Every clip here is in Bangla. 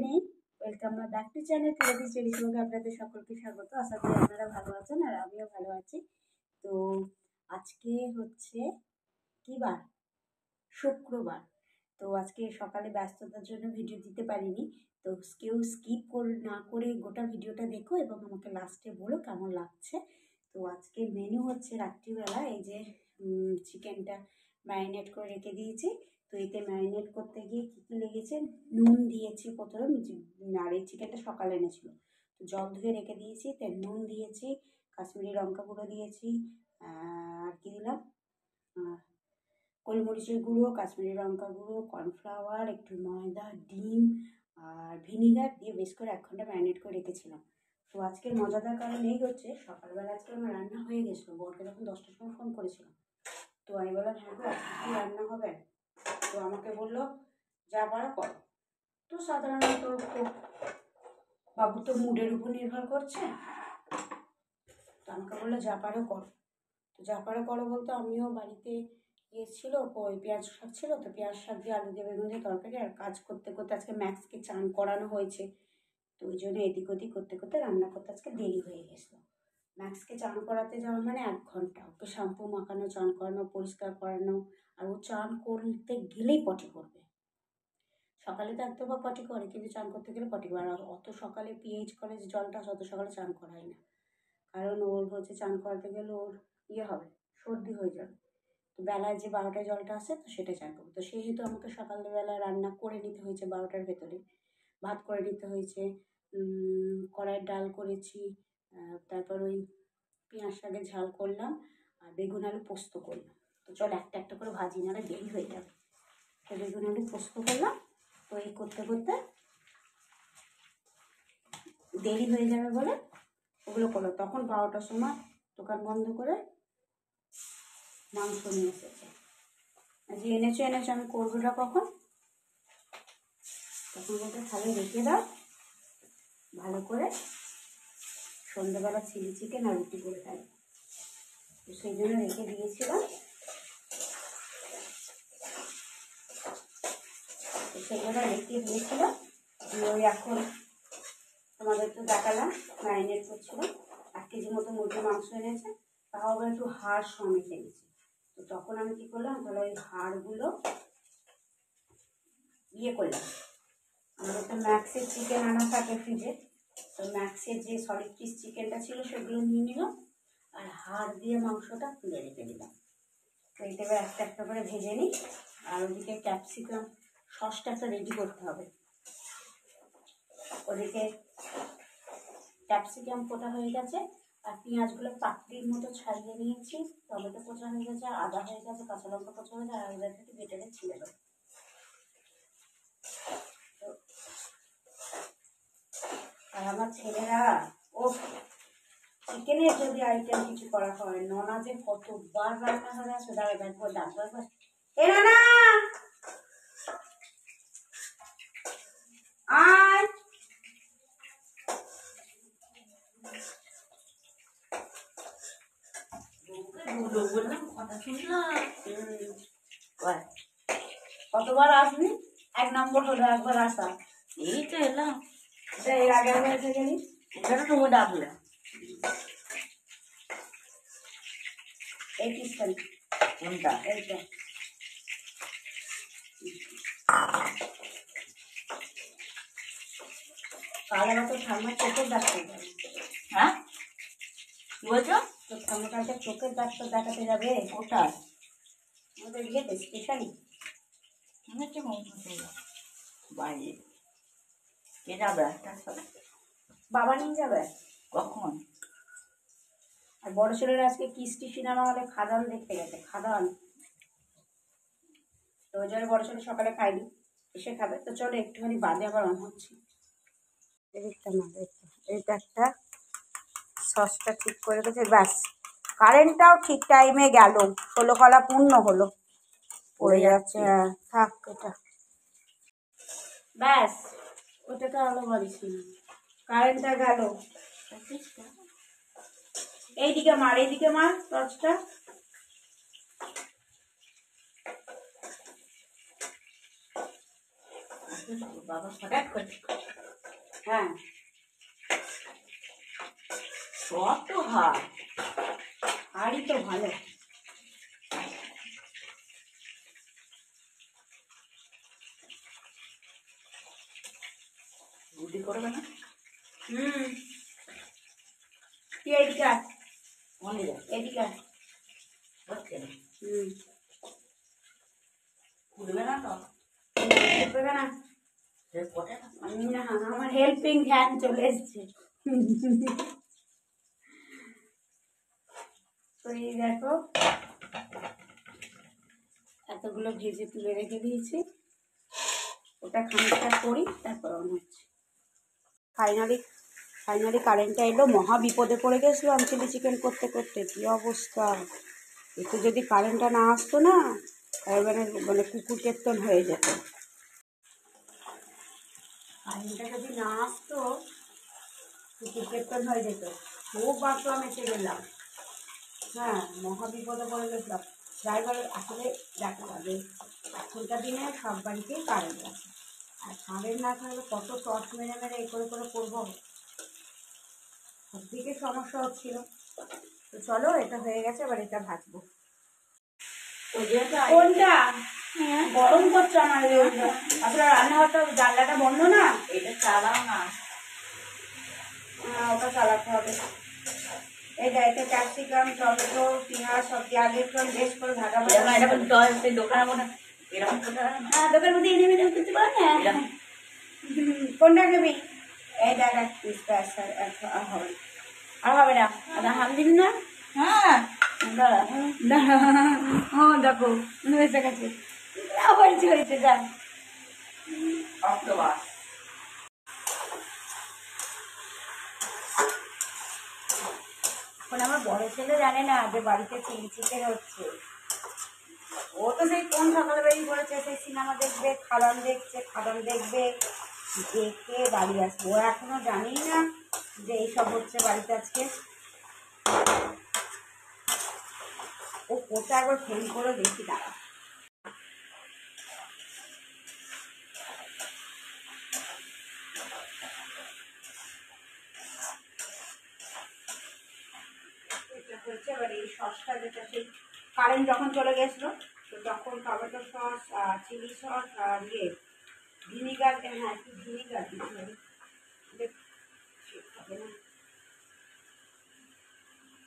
Evening, welcome back to channel creative ট্রেডিশনকে আপনাদের সকলকে স্বাগত। আশা করি আপনারা ভালো আছেন আর আমিও ভালো আছি। তো আজকে হচ্ছে কি বার? শুক্রবার। তো আজকে সকালে ব্যস্ততার জন্য ভিডিও দিতে পারিনি। তো কেউ স্কিপ না করে গোটা ভিডিওটা দেখো এবং আমাকে লাস্টে বলো কেমন লাগছে। তো আজকে মেনু হচ্ছে রাত্রিবেলা এই যে চিকেনটা ম্যারিনেট করে রেখে দিয়েছি। তো এতে ম্যারিনেট করতে গিয়ে কী কী লেগেছে, নুন দিয়েছি প্রথমে, আর এই চিকেনটা সকালে এনেছিল তো জল ধুয়ে রেখে দিয়েছি। তাই নুন দিয়েছি, কাশ্মীরি লঙ্কা গুঁড়ো দিয়েছি, আর কি দিলাম, গোলমরিচের গুঁড়ো, কাশ্মীরি লঙ্কা গুঁড়ো, কর্নফ্লাওয়ার, একটু ময়দা, ডিম আর ভিনিগার দিয়ে বেশ করে 1 ঘন্টা ম্যারিনেট করে রেখেছিলাম। তো আজকের মজাদার কারণ এই হচ্ছে, সকালবেলা আজকে আমার রান্না হয়ে গেছিলো। বরকে যখন 10টার সময় ফোন করেছিলাম, তো আমি বললাম হ্যাঁ গো কী রান্না হবে? তো আমাকে বললো যা পারো করো। তো সাধারণত বাবু তো মুডের উপর নির্ভর করছে। তো আমাকে বললো যা পারো করো। তো যা পারো করো বলতে আমিও বাড়িতে ছিল, ওই পেঁয়াজ শাক ছিল, তো পেঁয়াজ শাক দিয়ে আলু দিয়ে বেগুন দিয়ে তরকারি, আর কাজ করতে করতে আজকে ম্যাক্সকে চান করানো হয়েছে। তো ওই জন্য এদিক ওদিক করতে করতে রান্না করতে আজকে দেরি হয়ে গেছিলো। ম্যাক্সকে চান করাতে যাওয়া মানে 1 ঘন্টা, ওকে শ্যাম্পু মাখানো, চান করানো, পরিষ্কার করানো, আর ও চান করতে গেলেই পটি করবে। সকালে তো একদম পটি করে, কিন্তু চান করতে গেলে পটি করে। আর অত সকালে পিএইচ কলেজ জলটা অত সকালে চান করাই না, কারণ ওর হচ্ছে চান করাতে গেলে ওর হবে, সর্দি হয়ে যাবে। তো বেলায় যে 12টায় জলটা আসে তো সেটা চান করবো। তো সেহেতু আমাকে সকালবেলা রান্না করে নিতে হয়েছে 12টার ভেতরে। ভাত করে নিতে হয়েছে, কড়াইয়ের ডাল করেছি, তারপর ওই পেঁয়াজ শাকের ঝাল করলাম, আর বেগুন আলু পোস্ত করলাম। তো চল একটা একটা করে ভাজি, নাহলে দেরি হয়ে যাবে। তো বেগুন আলু পোস্ত করলাম। তো এই করতে করতে দেরি হয়ে যাবে বলে ওগুলো করলো। তখন 12টার সময় দোকান বন্ধ করে মাংস নিয়ে এসেছে। যে এনেছো আমি করবোটা কখন? তখন বলতে তাহলে রেখে দাও, ভালো করে সন্ধ্যেবেলা চিলি চিকেন আর রুটি করে ফেলো। তো সেই জন্য রেখে দিয়েছিলাম। তো সেগুলো রেখে দিয়েছিলাম। ওই এখন তোমাদের তো দেখালাম ম্যারিনেট করছিলাম। 1 কেজি মতো মুরগির মাংস এনেছে, তাও আবার একটু হাড় সমেত এনেছে। তো তখন আমি কী করলাম, তাহলে ওই হাড়গুলো করলাম। আমাদের তো ম্যাক্সের চিকেন আনা থাকে ফ্রিজে, তো ম্যাক্সের যে সলিড পিস চিকেনটা ছিল সেগুলো নিয়ে নিলাম, আর হাড় দিয়ে মাংসটা তুলে রেখে দিলাম। তো এইটা এবার একটা একটা করে ভেজে নিই। আর ওদিকে ক্যাপসিকাম সসটা একটা রেডি করতে হবে। ওদিকে ক্যাপসিকাম কোটা হয়ে গেছে, আর পেঁয়াজগুলো পাপড়ির মতো ছাড়িয়ে নিয়েছি, টমেটো কোচা হয়ে গেছে, আদা হয়ে গেছে, কাঁচা লঙ্কা কোচা হয়ে গেছে, আর এবার থেকে বেটারে ছিলে দেবো। আর আমার ছেলেরা চিকেনের যদি আইটেম কিছু করা হয়, ননা যে কতবার রান্না করে আসে, দাঁড়ায় একবার ডাকবার এ নানা আয়, কথা শুনলাম। কতবার আসবি? 1 নম্বর হলো একবার আসা। এই তো এলাম, এর আগে এসে গেলি, এখানে তুমি ডাকলে। এই পিসটা কোনটা? এইটা। কাল তো ঠান্ডা চোখের ডাক্তার যাবে। হ্যাঁ কি বলছো? তো ঠান্ডা কালকে চোখের ডাক্তার দেখাতে যাবে। ওটা আমাদের ইয়েতে স্পেশালি বাইরে কে যাবে? বাবা নিয়ে যাবে। কখন? আর বড় ছেলেরা আজকে কিস্তি সিনেমা হলে খাদান দেখতে গেছে। খাদান, তো ওই জন্য বড় ছেলে সকালে খায়নি, এসে খাবে। তো চলো একটুখানি বাদে আবার অন হচ্ছে। এইটা একটা সসটা ঠিক করে গেছে, ব্যাস। কারেন্টটাও ঠিক টাইমে গেল, 16 কলা পূর্ণ হলো। পড়ে যাচ্ছে, হ্যাঁ থাক এটা, ব্যাস। ওটাকে আলো বাড়িস, কারেন্টটা গেল। এইদিকে মার, এইদিকে মার টর্চটা। বাবা হঠাৎ করছে হ্যাঁ সব তো হয় আরই তো ভালো। রুটি করবে না তুই এদিকে আয়, মনে যায় এদিকে আয়। হচ্ছে না হুম উঠবে না তো করবে না সে পটে না আমি না, আমার হেল্পিং হ্যান্ড চলে এসছে। তো এই দেখো এতগুলো ভেজে তুলে রেখে দিয়েছি, ওটা খানিকটা করি তারপর অন হচ্ছে। ফাইনালি কারেন্টটা এলো, মহা বিপদে পড়ে গেছিলাম চিলি চিকেন করতে করতে। কী অবস্থা! একটু যদি কারেন্টটা না আসতো না মানে মানে কুকুর কেতন হয়ে যেত। কারেন্টটা যদি না আসতো কুকুর কেতন হয়ে যেত। খুব বাঁচলাম, এসে গেলাম। হ্যাঁ, মহা বিপদে পড়ে গেছিলাম। ড্রাইভার আসলে দেখা যাবে এখনকার দিনে সব বাড়িতেই কারেন্ট আছে, আর কারেন্ট না থাকলে কত টর্চ মেরে মেরে এ করে করে করবো, সবদিকে সমস্যা হচ্ছিল। তো চলো, এটা হয়ে গেছে, এবার এটা ভাজবো। কোনটা? হ্যাঁ, গরম করছে আমার। আপনার রান্নাঘরটা জানলাটা বন্ধ না, এটা চালাও না ওটা চালাতে হবে। এই যে এতে ক্যাপসিকাম, টমেটো, পেঁয়াজ সব দিয়ে আগে একটু বেশ করে ভাজা ভাজা। এরকম সেই দোকানের মধ্যে এরকম করতে পারে না হ্যাঁ, দোকানের মধ্যে এনে এনে করতে পারে না। এরকম কোনটা খাবি? এই দেখ এক পিসটা হবে, আর হবে না। হাম দিন না। হ্যাঁ দেখো হয়েছে গেছে, হয়েছে হয়েছে, যা। অক্টোবর এখন আমার বড় ছেলে জানে না যে বাড়িতে চিলি চিকেন হচ্ছে। ও তো সেই কোন সকালে বেরিয়ে পড়েছে, সেই সিনেমা দেখবে, খাদান দেখছে, খাদান দেখবে, দেখে বাড়ি আসবে। ও এখনো জানেই না যে এইসব হচ্ছে বাড়িতে আজকে। ও কোথায় একবার ফোন করে দেখি দাঁড়া। এটা হচ্ছে এবার এই সসটা, যেটা সেই কারেন্ট যখন চলে গেছিলো তো তখন টমেটো সস, চিলি সস আর ভিনিগার, হ্যাঁ একটু ভিনিগার দিতে হবে।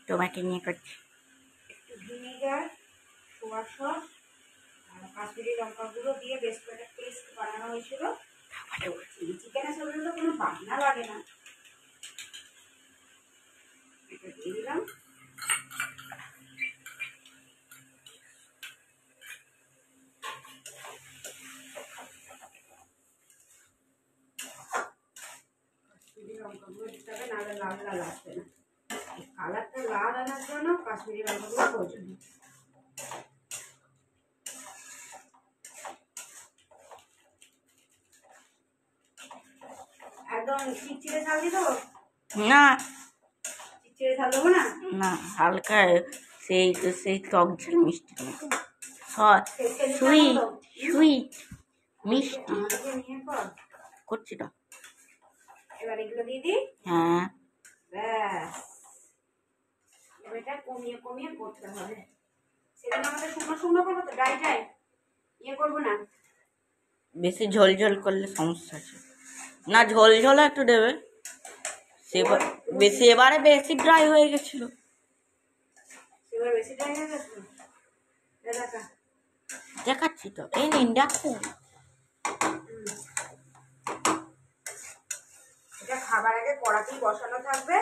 টমেটো নিয়ে করছি একটু ভিনিগার, সোয়া সস আর কাশ্মীরি লঙ্কা গুঁড়ো দিয়ে বেশ করে একটা পেস্ট বানানো হয়েছিল। চিলি চিকেনের সঙ্গে তো কোনো বাটনা লাগে না, এটা দিয়ে দিলাম। কাশ্মীরি লঙ্কা গুঁড়ো দিতে হবে, নাহলে লাল লাল আসবে না। কালারটা লাল আনার জন্য কাশ্মীরি লঙ্কা গুঁড়ো প্রয়োজন। একদম চিটচিটে ঝাল দিতে হবে না চিটচিটে ঝাল দেবো না। না হালকা সেই তো সেই টক ঝাল মিষ্টি সুইট সুইট মিষ্টি আমাদেরকে নিয়ে কর। করছি না এবার এগুলো দিয়ে দিই। হ্যাঁ ব্যাস, এবার এটা কমিয়ে কমিয়ে করতে হবে। সেদিন আমাদের শুকনো শুকনো করবো তো, ড্রাই ড্রাই ইয়ে করবো না। বেশি ঝোল ঝোল করলে সমস্যা আছে না, ঝোল ঝোল একটু দেবে। সেবার বেশি এবারে বেশি ড্রাই হয়ে গেছিল। এবার বেশি ড্রাই হয়ে গেছে, দেখা দেখাচ্ছি তো, এই নিন দেখুন। এটা খাবার আগে কড়াতেই বসানো থাকবে,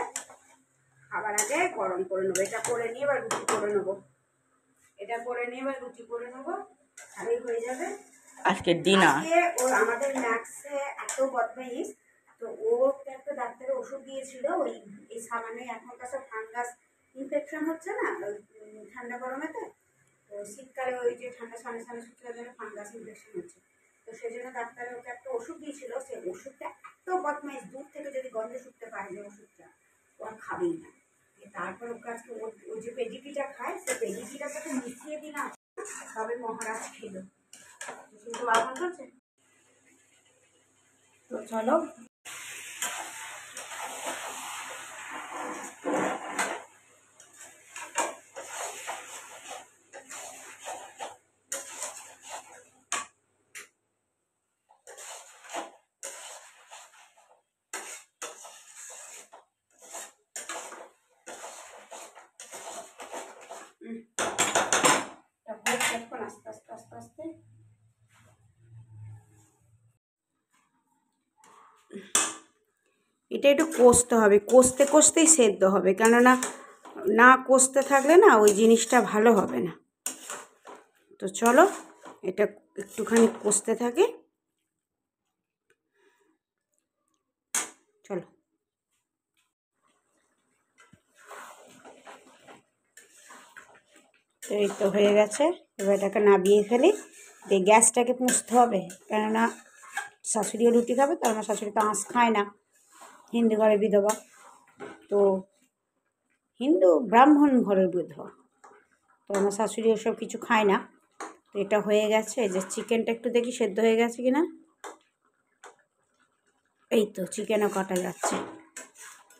খাবার আগে গরম করে নেবো। এটা করে নিয়ে এবার রুটি করে নেবো, এটা করে নিয়ে এবার রুটি করে নেবো, তাহলেই হয়ে যাবে আজকের ডিনার। ওর আমাদের ম্যাক্সে এত বদমাইশ, তো ও একটা ডাক্তারের ওষুধ দিয়েছিল। ওই এই সামান্য এখনকার সব ফাঙ্গাস ইনফেকশন হচ্ছে না ওই ঠান্ডা গরমেতে, তো শীতকালে ওই যে ঠান্ডা সামনে সামনে শুকিয়ে জন্য ফাঙ্গাস ইনফেকশন হচ্ছে। তো সেই জন্য ডাক্তার ওকে একটা ওষুধ দিয়েছিল। সেই ওষুধটা এত বদমাইশ, দূর থেকে যদি গন্ধে শুকতে পারে যে ওষুধটা, ও আর খাবেই না। তারপর ওকে আজকে ও যে পেডিপিটা খায়, সেই পেডিপিটার সাথে মিশিয়ে দিলাম, তবে মহারাজ খেলো। শুনতে ভালো করছে। চলো আস্তে আস্তে আস্তে আস্তে এটা একটু কষতে হবে, কষতে কষতেই সেদ্ধ হবে, কেননা না কষতে থাকলে না ওই জিনিসটা ভালো হবে না। তো চলো এটা একটুখানি কষতে থাকে, চলো। তো এই তো হয়ে গেছে, এবার এটাকে নাবিয়ে ফেলি। দিয়ে গ্যাসটাকে পুষতে হবে, কেননা শাশুড়িও রুটি খাবে, তো আমার শাশুড়ি তো আঁশ খায় না, হিন্দু ঘরে বিধবা, তো হিন্দু ব্রাহ্মণ ঘরের বিধবা, তো আমার শাশুড়ি ওসব কিছু খায় না। তো এটা হয়ে গেছে, যে চিকেনটা একটু দেখি সেদ্ধ হয়ে গেছে কি না। এই তো চিকেনও কাটা যাচ্ছে।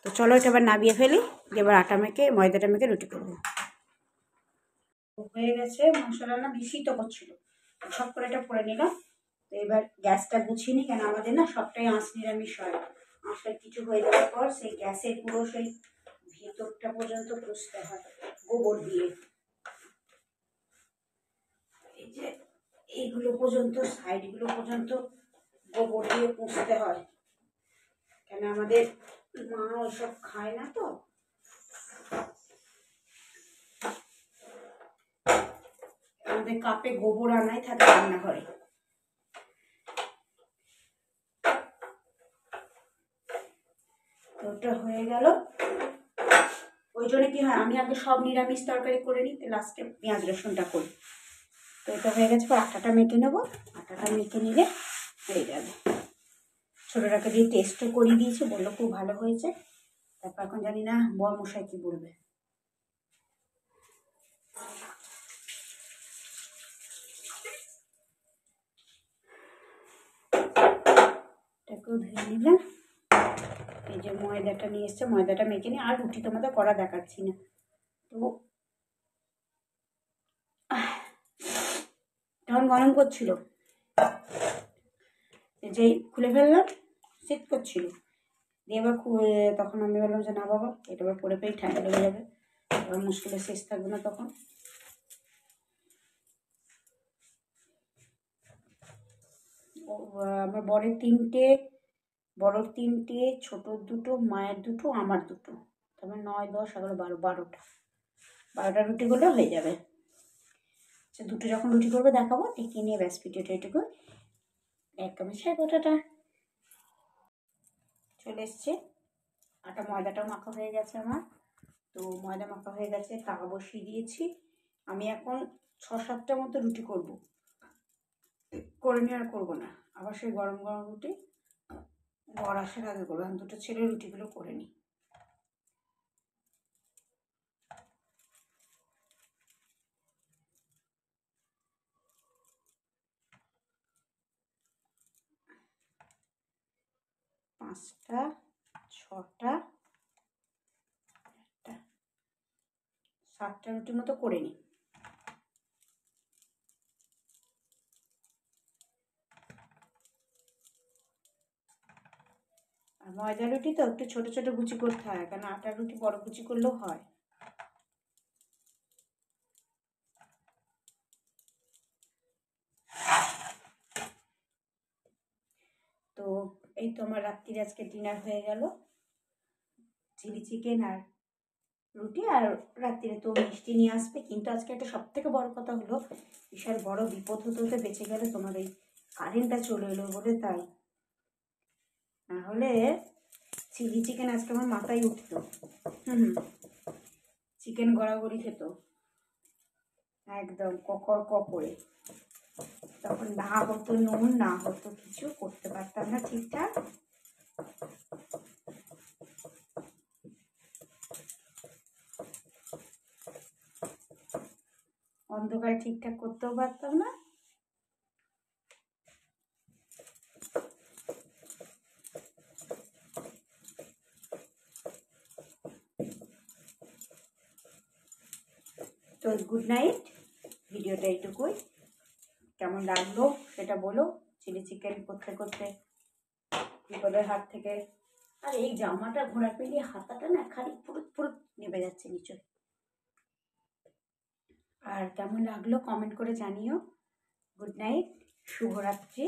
তো চলো এটা এবার নাবিয়ে ফেলি, এবার আটা মেখে ময়দাটা মেখে রুটি করবো। হয়ে গেছে, মাংস রান্না বেশি তো করছিল, সব করে এটা করে নিলাম। তো এবার গ্যাসটা গুছিয়ে নিই, কেন আমাদের না সবটাই আঁশ নিরামিষ হয়। আঁশটা কিছু হয়ে যাওয়ার পর সেই গ্যাসের পুরো সেই ভেতরটা পর্যন্ত পুষতে হয় গোবর দিয়ে। এই যে এইগুলো পর্যন্ত, সাইডগুলো পর্যন্ত গোবর দিয়ে পুষতে হয়, কেন আমাদের মা ওসব খায় না, তো আমাদের কাপে গোবর আনাই থাকে রান্নাঘরে। ওটা হয়ে গেল, ওই জন্য কি হয়, আমি আগে সব নিরামিষ তরকারি করে নিই, লাস্টে পেঁয়াজ রসুনটা করি। তো এটা হয়ে গেছে, আটাটা মেখে নেবো, আটাটা মেখে নিলে হয়ে যাবে। ছোটোটাকে দিয়ে টেস্টও করিয়ে দিয়েছে, বললো খুব ভালো হয়েছে। তারপর এখন জানি না বরমশাই কি বলবে। এটাকেও ধুয়ে নিলাম। এই যে ময়দাটা নিয়ে এসছে, ময়দাটা মেখে নিই, আর রুটি তোমাদের করা দেখাচ্ছি না। তো তখন গরম করছিল, যেই খুলে ফেললাম শীত করছিল, দিয়ে এবার তখন আমি বললাম যে না বাবা, এটা এবার পরে পেয়ে ঠান্ডা লেগে যাবে, এবার মুশকিলের শেষ থাকবে না তখন। আমার বড়োর তিনটে, ছোটোর দুটো, মায়ের দুটো, আমার দুটো, তারপর 9, 10, 11, 12, 12টা রুটি করলে হয়ে যাবে। আচ্ছা, দুটো যখন রুটি করবে দেখাবো, টিকি নিয়ে ব্যাস ভিডিওটা এটুকু, একদম 11:30টা চলে এসছে। আটা ময়দাটাও মাখা হয়ে গেছে আমার। তো ময়দা মাখা হয়ে গেছে, তাওয়া বসিয়ে দিয়েছি। আমি এখন 6-7টা মতো রুটি করব, করে নিয়ে আর করবো না, আবার সেই গরম গরম রুটি বর আসার আগে করবো। আমি দুটো ছেলে রুটিগুলো করে নিই। পাঁচটা, 6টা, 7টা রুটির মতো করে নিই। আর ময়দা রুটি তো একটু ছোটো ছোটো কুচি করতে হয়, কারণ আটার রুটি বড় কুচি করলেও হয়। তো এই তো আমার রাত্রির আজকে ডিনার হয়ে গেল, চিলি চিকেন আর রুটি, আর রাত্রিরে তো মিষ্টি নিয়ে আসবে। কিন্তু আজকে একটা সবথেকে বড় কথা হলো, বিশাল বড় বিপদ হতে হতে বেঁচে গেলে তোমার এই কারেন্টটা চলে এলো বলে, তাই না হলে চিলি চিকেন আজকে আমার মাথায় উঠতো। চিকেন গড়াগড়ি খেত একদম ককর করে, তখন না হতো নুন, না হতো কিছু, করতে পারতাম না ঠিকঠাক। অন্ধকারে ঠিকঠাক করতেও পারতাম না। তো গুড নাইট, ভিডিওটা এইটুকুই। কেমন লাগলো সেটা বলো। চিলি চিকেন করতে করতে বিপদের হাত থেকে, আর এই জামাটা ঘোরা পেরিয়ে হাতাটা না খালি ফুরুত ফুরুত নেমে যাচ্ছে নিচে। আর কেমন লাগলো কমেন্ট করে জানিও। গুড নাইট, শুভরাত্রি,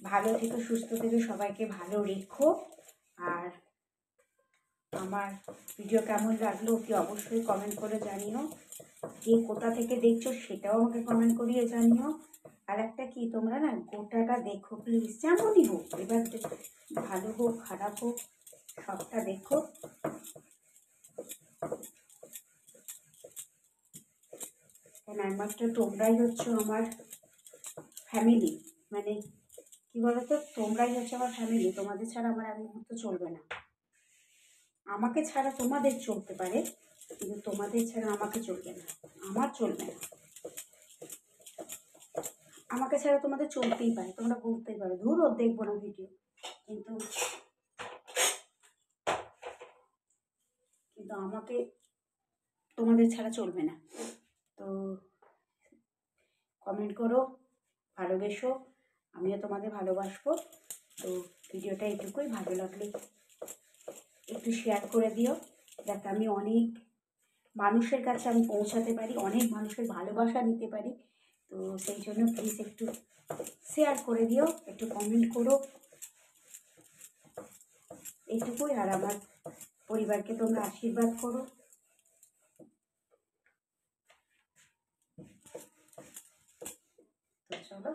ভালো থেকো, সুস্থ থেকো, সবাইকে ভালো রেখো। আর আমার ভিডিও কেমন লাগলো কি অবশ্যই কমেন্ট করে জানিও। কে কোথা থেকে দেখছো সেটাও আমাকে কমেন্ট করিয়ে জানিও। আর একটা কি, তোমরা না গোটাটা দেখো প্লিজ, যেমনই হোক, এবার ভালো হোক খারাপ হোক সবটা দেখো। কেন একমাত্র তোমরাই হচ্ছে আমার ফ্যামিলি, মানে কি বলতো, তোমরাই হচ্ছে আমার ফ্যামিলি। তোমাদের ছাড়া আমার এক মুহূর্ত চলবে না। আমাকে ছাড়া তোমাদের চলতে পারে, কিন্তু তোমাদের ছাড়া আমাকে চলবে না, আমার চলবে না। আমাকে ছাড়া তোমাদের চলতেই পারে, তোমরা বলতেই পারো ধুর ওর দেখবো না ভিডিও, কিন্তু কিন্তু আমাকে তোমাদের ছাড়া চলবে না। তো কমেন্ট করো, ভালোবেসো, আমিও তোমাদের ভালোবাসবো। তো ভিডিওটা এইটুকুই, ভালো লাগলে একটু শেয়ার করে দিও, যাতে আমি অনেক মানুষের কাছে আমি পৌঁছাতে পারি, অনেক মানুষের ভালোবাসা নিতে পারি। তো সেই জন্য প্লিজ একটু শেয়ার করে দিও, একটু কমেন্ট করো, এইটুকুই। আর আমার পরিবারকে তোমরা আশীর্বাদ করো। তো চলো।